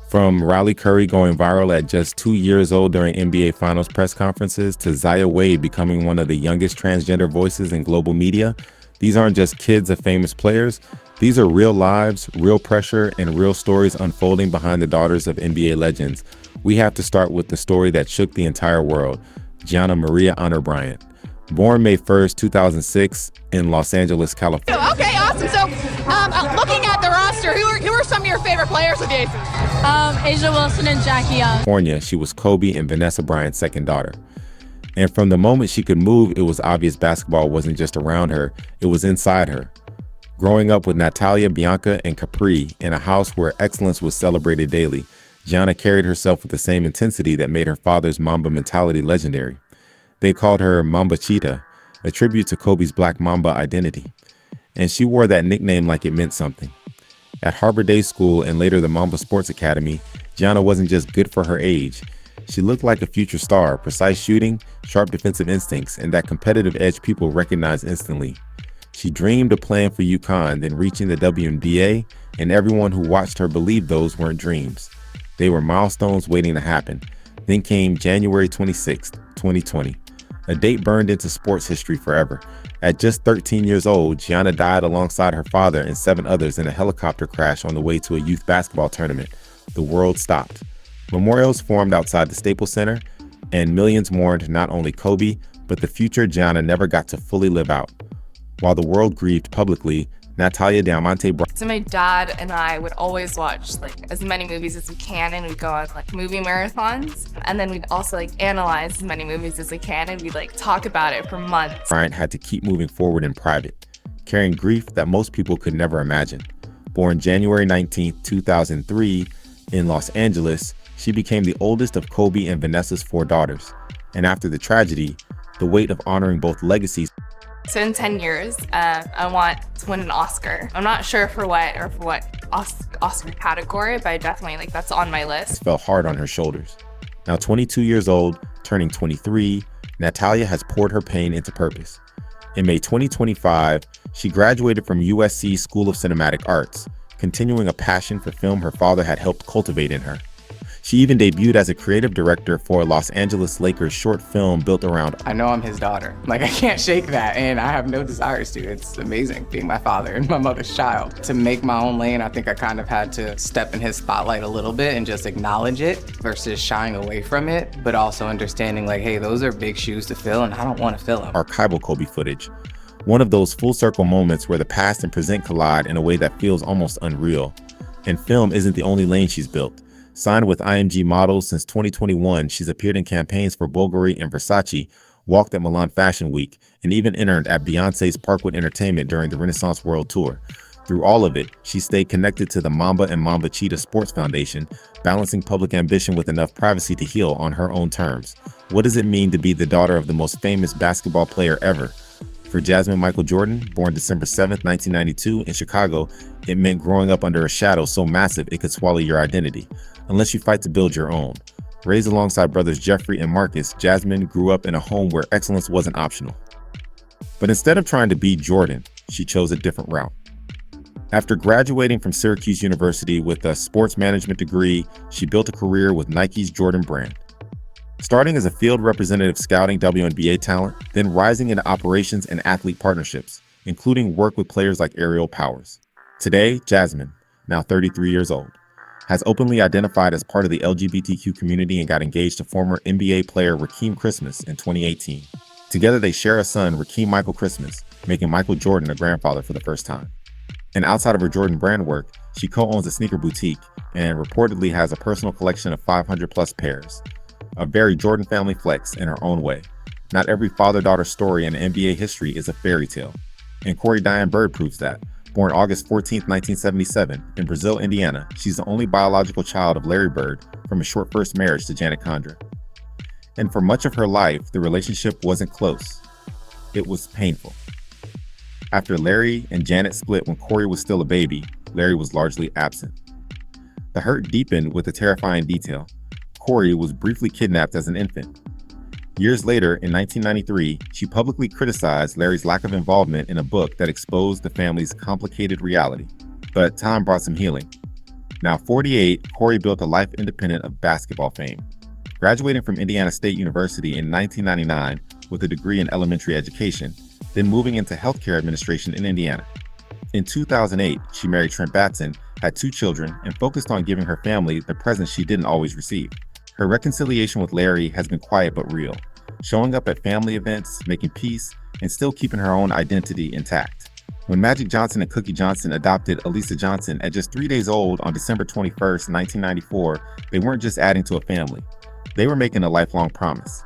From Riley Curry going viral at just 2 years old during NBA Finals press conferences to Zaya Wade becoming one of the youngest transgender voices in global media, these aren't just kids of famous players. These are real lives, real pressure, and real stories unfolding behind the daughters of NBA legends. We have to start with the story that shook the entire world, Gianna Maria Honor Bryant. Born May 1st, 2006 in Los Angeles, California. Okay, awesome. So looking at the roster, who are some of your favorite players of the Aces? Asia Wilson and Jackie Young. California, she was Kobe and Vanessa Bryant's second daughter. And from the moment she could move, it was obvious basketball wasn't just around her, it was inside her. Growing up with Natalia, Bianca, and Capri in a house where excellence was celebrated daily, Gianna carried herself with the same intensity that made her father's Mamba mentality legendary. They called her Mamba Cheetah, a tribute to Kobe's Black Mamba identity. And she wore that nickname like it meant something. At Harbor Day School and later the Mamba Sports Academy, Gianna wasn't just good for her age. She looked like a future star, precise shooting, sharp defensive instincts, and that competitive edge people recognize instantly. She dreamed of playing for UConn, then reaching the WNBA, and everyone who watched her believed those weren't dreams. They were milestones waiting to happen. Then came January 26, 2020, a date burned into sports history forever. At just 13 years old, Gianna died alongside her father and 7 others in a helicopter crash on the way to a youth basketball tournament. The world stopped. Memorials formed outside the Staples Center, and millions mourned not only Kobe, but the future Gianna never got to fully live out. While the world grieved publicly, Natalia Diamante Bryant. So my dad and I would always watch as many movies as we can, and we'd go on movie marathons, and then we'd also analyze as many movies as we can, and we'd talk about it for months. Bryant had to keep moving forward in private, carrying grief that most people could never imagine. Born January 19, 2003 in Los Angeles, she became the oldest of Kobe and Vanessa's 4 daughters. And after the tragedy, the weight of honoring both legacies. So in 10 years, I want to win an Oscar. I'm not sure for what Oscar category, but I definitely that's on my list. Fell hard on her shoulders. Now 22 years old, turning 23, Natalia has poured her pain into purpose. In May 2025, she graduated from USC School of Cinematic Arts, continuing a passion for film her father had helped cultivate in her. She even debuted as a creative director for a Los Angeles Lakers short film built around. I know I'm his daughter. I can't shake that, and I have no desires to. It's amazing being my father and my mother's child. To make my own lane, I think I kind of had to step in his spotlight a little bit and just acknowledge it versus shying away from it, but also understanding hey, those are big shoes to fill, and I don't want to fill them. Archival Kobe footage. One of those full circle moments where the past and present collide in a way that feels almost unreal. And film isn't the only lane she's built. Signed with IMG Models since 2021, she's appeared in campaigns for Bulgari and Versace, walked at Milan Fashion Week, and even interned at Beyonce's Parkwood Entertainment during the Renaissance World Tour. Through all of it, she stayed connected to the Mamba and Mamba Cheetah Sports Foundation, balancing public ambition with enough privacy to heal on her own terms. What does it mean to be the daughter of the most famous basketball player ever? For Jasmine Michael Jordan, born December 7, 1992 in Chicago, it meant growing up under a shadow so massive it could swallow your identity, unless you fight to build your own. Raised alongside brothers Jeffrey and Marcus, Jasmine grew up in a home where excellence wasn't optional. But instead of trying to be Jordan, she chose a different route. After graduating from Syracuse University with a sports management degree, she built a career with Nike's Jordan brand. Starting as a field representative scouting WNBA talent, then rising into operations and athlete partnerships, including work with players like Aerial Powers. Today, Jasmine, now 33 years old, has openly identified as part of the LGBTQ community and got engaged to former NBA player Rakeem Christmas in 2018. Together, they share a son, Rakeem Michael Christmas, making Michael Jordan a grandfather for the first time. And outside of her Jordan brand work, she co-owns a sneaker boutique and reportedly has a personal collection of 500 plus pairs. A very Jordan family flex in her own way. Not every father-daughter story in NBA history is a fairy tale. And Corey Diane Bird proves that. Born August 14, 1977, in Brazil, Indiana, she's the only biological child of Larry Bird from a short first marriage to Janet Condra. And for much of her life, the relationship wasn't close. It was painful. After Larry and Janet split when Corey was still a baby, Larry was largely absent. The hurt deepened with a terrifying detail. Corey was briefly kidnapped as an infant. Years later, in 1993, she publicly criticized Larry's lack of involvement in a book that exposed the family's complicated reality. But time brought some healing. Now 48, Corey built a life independent of basketball fame. Graduating from Indiana State University in 1999 with a degree in elementary education, then moving into healthcare administration in Indiana. In 2008, she married Trent Batson, had 2 children, and focused on giving her family the presents she didn't always receive. Her reconciliation with Larry has been quiet but real, showing up at family events, making peace, and still keeping her own identity intact. When Magic Johnson and Cookie Johnson adopted Alisa Johnson at just 3 days old on December 21st, 1994, they weren't just adding to a family. They were making a lifelong promise.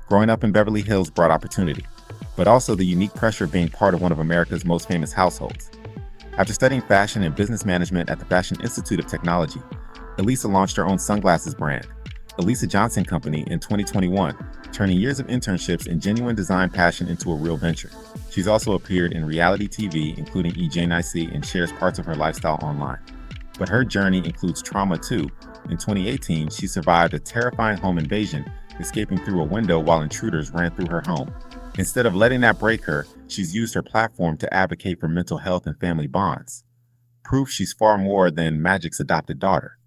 Growing up in Beverly Hills brought opportunity, but also the unique pressure of being part of one of America's most famous households. After studying fashion and business management at the Fashion Institute of Technology, Alisa launched her own sunglasses brand, Alisa Johnson Company, in 2021, turning years of internships and genuine design passion into a real venture. She's also appeared in reality TV, including EJNIC, and shares parts of her lifestyle online. But her journey includes trauma too. In 2018, she survived a terrifying home invasion, escaping through a window while intruders ran through her home. Instead of letting that break her, she's used her platform to advocate for mental health and family bonds. Proof she's far more than Magic's adopted daughter.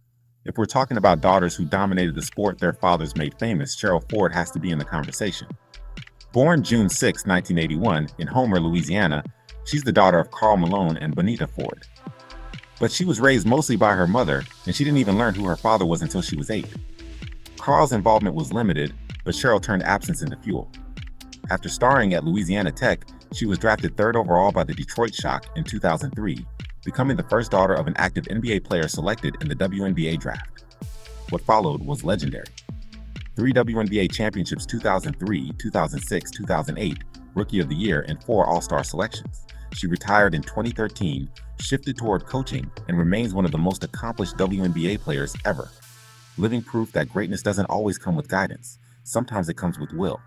If we're talking about daughters who dominated the sport their fathers made famous, Cheryl Ford has to be in the conversation. Born June 6, 1981, in Homer, Louisiana, she's the daughter of Carl Malone and Bonita Ford. But she was raised mostly by her mother, and she didn't even learn who her father was until she was 8. Carl's involvement was limited, but Cheryl turned absence into fuel. After starring at Louisiana Tech, she was drafted 3rd overall by the Detroit Shock in 2003, becoming the first daughter of an active NBA player selected in the WNBA draft. What followed was legendary. 3 WNBA championships: 2003, 2006, 2008, Rookie of the Year, and 4 All-Star selections. She retired in 2013, shifted toward coaching, and remains one of the most accomplished WNBA players ever. Living proof that greatness doesn't always come with guidance. Sometimes it comes with will.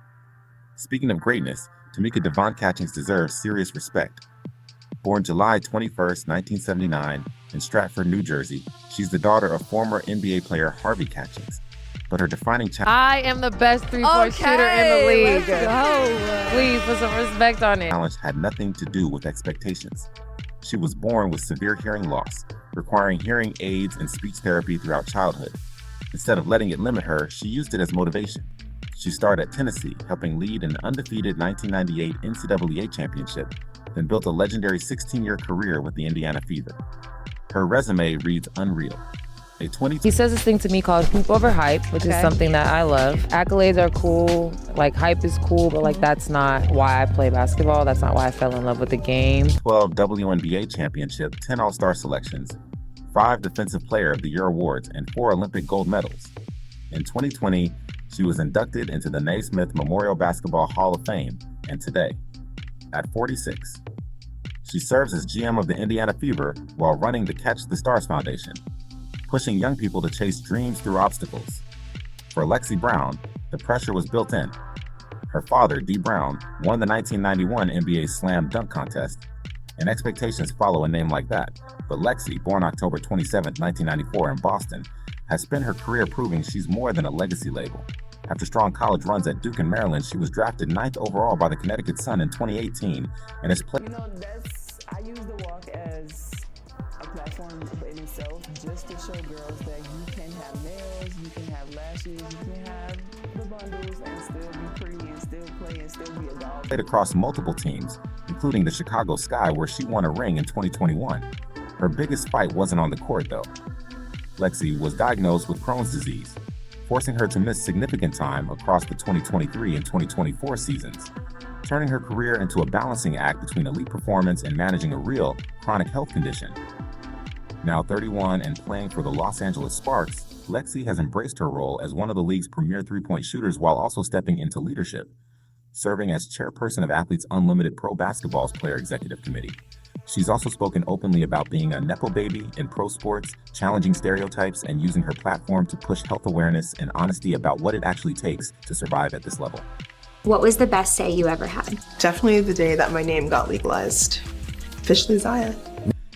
Speaking of greatness, Tamika Devon Catchings deserves serious respect. Born July 21, 1979, in Stratford, New Jersey, she's the daughter of former NBA player Harvey Catchings. But her defining I am the best three-point shooter in the league. Let's go. Please put some respect on it. challenge had nothing to do with expectations. She was born with severe hearing loss, requiring hearing aids and speech therapy throughout childhood. Instead of letting it limit her, she used it as motivation. She starred at Tennessee, helping lead an undefeated 1998 NCAA championship, then built a legendary 16-year career with the Indiana Fever. Her resume reads unreal. He says this thing to me called hoop over hype, which is something that I love. Accolades are cool, like hype is cool, but like that's not why I play basketball. That's not why I fell in love with the game. 12 WNBA championship, 10 All-Star selections, 5 Defensive Player of the Year awards, and 4 Olympic gold medals. In 2020, she was inducted into the Naismith Memorial Basketball Hall of Fame, and today, at 46, she serves as GM of the Indiana Fever while running the Catch the Stars Foundation, pushing young people to chase dreams through obstacles. For Lexi Brown, the pressure was built in. Her father, Dee Brown, won the 1991 NBA Slam Dunk Contest, and expectations follow a name like that. But Lexi, born October 27, 1994 in Boston, has spent her career proving she's more than a legacy label. After strong college runs at Duke and Maryland, she was drafted 9th overall by the Connecticut Sun in 2018 and has played. I use the walk as a platform in itself just to show girls that you can have nails, you can have lashes, you can have the bundles and still be pretty and still play and still be a dog. Played across multiple teams, including the Chicago Sky, where she won a ring in 2021. Her biggest fight wasn't on the court, though. Lexi was diagnosed with Crohn's disease, forcing her to miss significant time across the 2023 and 2024 seasons, turning her career into a balancing act between elite performance and managing a real chronic health condition. Now 31 and playing for the Los Angeles Sparks, Lexi has embraced her role as one of the league's premier three-point shooters while also stepping into leadership, serving as chairperson of Athletes Unlimited Pro Basketball's Player Executive Committee. She's also spoken openly about being a Nepo baby in pro sports, challenging stereotypes, and using her platform to push health awareness and honesty about what it actually takes to survive at this level. What was the best day you ever had? Definitely the day that my name got legalized. Officially Zaya.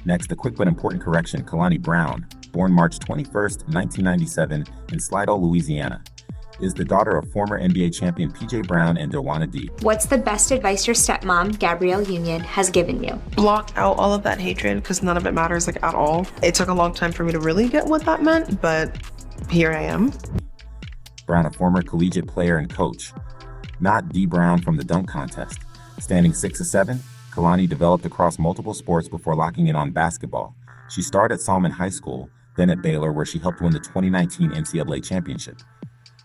Next, a quick but important correction. Kalani Brown, born March 21st, 1997 in Slidell, Louisiana. is the daughter of former NBA champion PJ Brown and Dawana D. What's the best advice your stepmom, Gabrielle Union, has given you? Block out all of that hatred because none of it matters like at all. It took a long time for me to really get what that meant, but here I am. Brown, a former collegiate player and coach. Not D. Brown from the dunk contest. Standing 6'7", Kalani developed across multiple sports before locking in on basketball. She started at Salmon High School, then at Baylor, where she helped win the 2019 NCAA championship.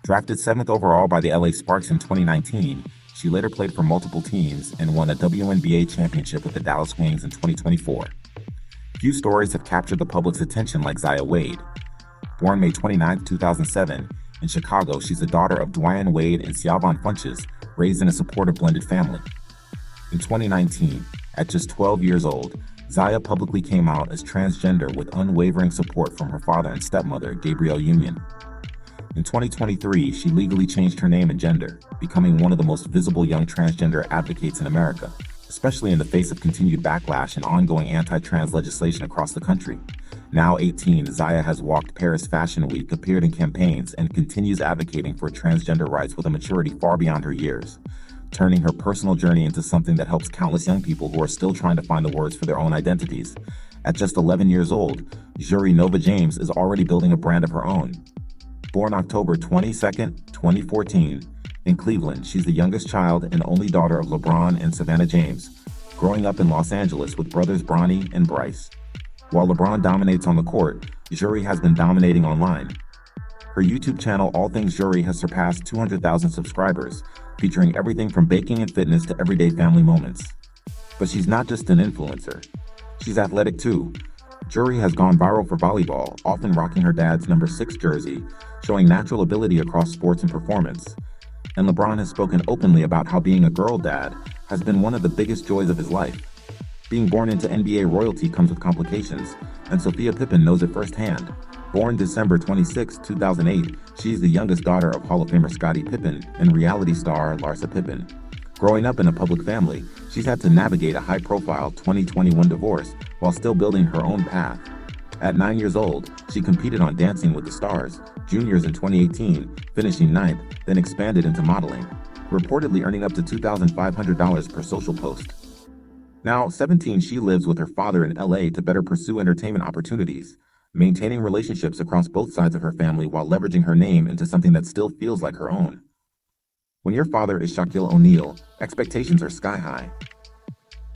Drafted 7th overall by the LA Sparks in 2019, she later played for multiple teams and won a WNBA championship with the Dallas Wings in 2024. Few stories have captured the public's attention like Zaya Wade. Born May 29, 2007, in Chicago, she's the daughter of Dwayne Wade and Siobhan Funches, raised in a supportive blended family. In 2019, at just 12 years old, Zaya publicly came out as transgender with unwavering support from her father and stepmother, Gabrielle Union. In 2023, she legally changed her name and gender, becoming one of the most visible young transgender advocates in America, especially in the face of continued backlash and ongoing anti-trans legislation across the country. Now 18, Zaya has walked Paris Fashion Week, appeared in campaigns, and continues advocating for transgender rights with a maturity far beyond her years, turning her personal journey into something that helps countless young people who are still trying to find the words for their own identities. At just 11 years old, Juri Nova James is already building a brand of her own. Born October 22nd, 2014, in Cleveland, she's the youngest child and only daughter of LeBron and Savannah James, growing up in Los Angeles with brothers Bronny and Bryce. While LeBron dominates on the court, Juri has been dominating online. Her YouTube channel, All Things Juri, has surpassed 200,000 subscribers, featuring everything from baking and fitness to everyday family moments. But she's not just an influencer. She's athletic too. Juri has gone viral for volleyball, often rocking her dad's number 6 jersey, showing natural ability across sports and performance. And LeBron has spoken openly about how being a girl dad has been one of the biggest joys of his life. Being born into NBA royalty comes with complications, and Sophia Pippen knows it firsthand. Born December 26, 2008, she's the youngest daughter of Hall of Famer Scottie Pippen and reality star Larsa Pippen. Growing up in a public family, she's had to navigate a high-profile 2021 divorce while still building her own path. At 9 years old, she competed on Dancing with the Stars, juniors in 2018, finishing 9th, then expanded into modeling, reportedly earning up to $2,500 per social post. Now, 17, she lives with her father in LA to better pursue entertainment opportunities, maintaining relationships across both sides of her family while leveraging her name into something that still feels like her own. When your father is Shaquille O'Neal, expectations are sky high.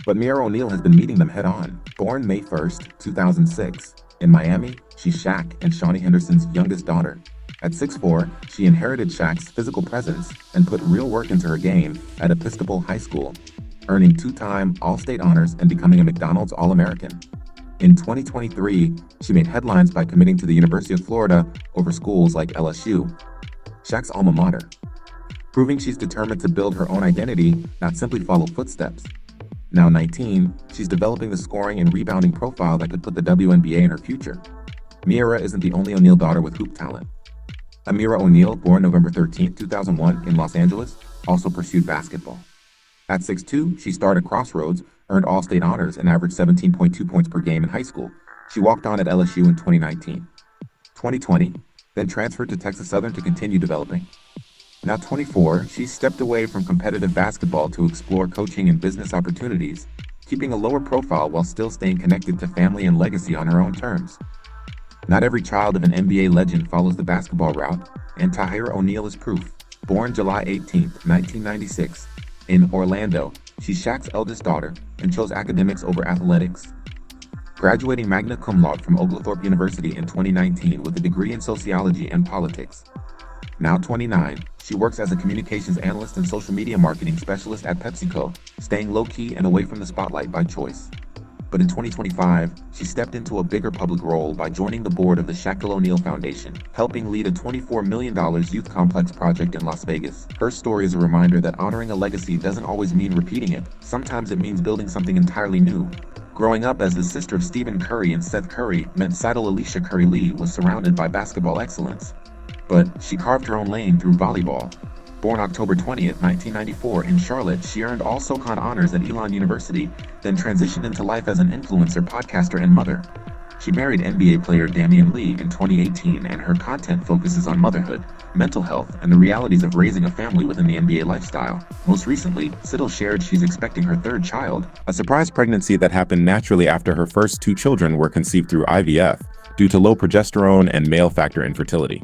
But Mira O'Neal has been meeting them head on. Born May 1st, 2006, in Miami, she's Shaq and Shawnee Henderson's youngest daughter. At 6'4", she inherited Shaq's physical presence and put real work into her game at Episcopal High School, earning 2-time All-State honors and becoming a McDonald's All-American. In 2023, she made headlines by committing to the University of Florida over schools like LSU, Shaq's alma mater, proving she's determined to build her own identity, not simply follow footsteps. Now 19, she's developing the scoring and rebounding profile that could put the WNBA in her future. Mira isn't the only O'Neal daughter with hoop talent. Amira O'Neal, born November 13, 2001 in Los Angeles, also pursued basketball. At 6'2", she started Crossroads, earned All-State honors, and averaged 17.2 points per game in high school. She walked on at LSU in 2019. 2020, then transferred to Texas Southern to continue developing. Now 24, she stepped away from competitive basketball to explore coaching and business opportunities, keeping a lower profile while still staying connected to family and legacy on her own terms. Not every child of an NBA legend follows the basketball route, and Tahira O'Neal is proof. Born July 18, 1996, in Orlando, she's Shaq's eldest daughter and chose academics over athletics. Graduating magna cum laude from Oglethorpe University in 2019 with a degree in sociology and politics. Now 29, she works as a communications analyst and social media marketing specialist at PepsiCo, staying low-key and away from the spotlight by choice. But in 2025, she stepped into a bigger public role by joining the board of the Shaquille O'Neal Foundation, helping lead a $24 million youth complex project in Las Vegas. Her story is a reminder that honoring a legacy doesn't always mean repeating it. Sometimes it means building something entirely new. Growing up as the sister of Stephen Curry and Seth Curry meant Seidel Alicia Curry Lee was surrounded by basketball excellence. But she carved her own lane through volleyball. Born October 20th, 1994 in Charlotte, she earned all SoCon honors at Elon University, then transitioned into life as an influencer, podcaster, and mother. She married NBA player Damian Lee in 2018, and her content focuses on motherhood, mental health, and the realities of raising a family within the NBA lifestyle. Most recently, Siddle shared she's expecting her third child, a surprise pregnancy that happened naturally after her first two children were conceived through IVF due to low progesterone and male factor infertility.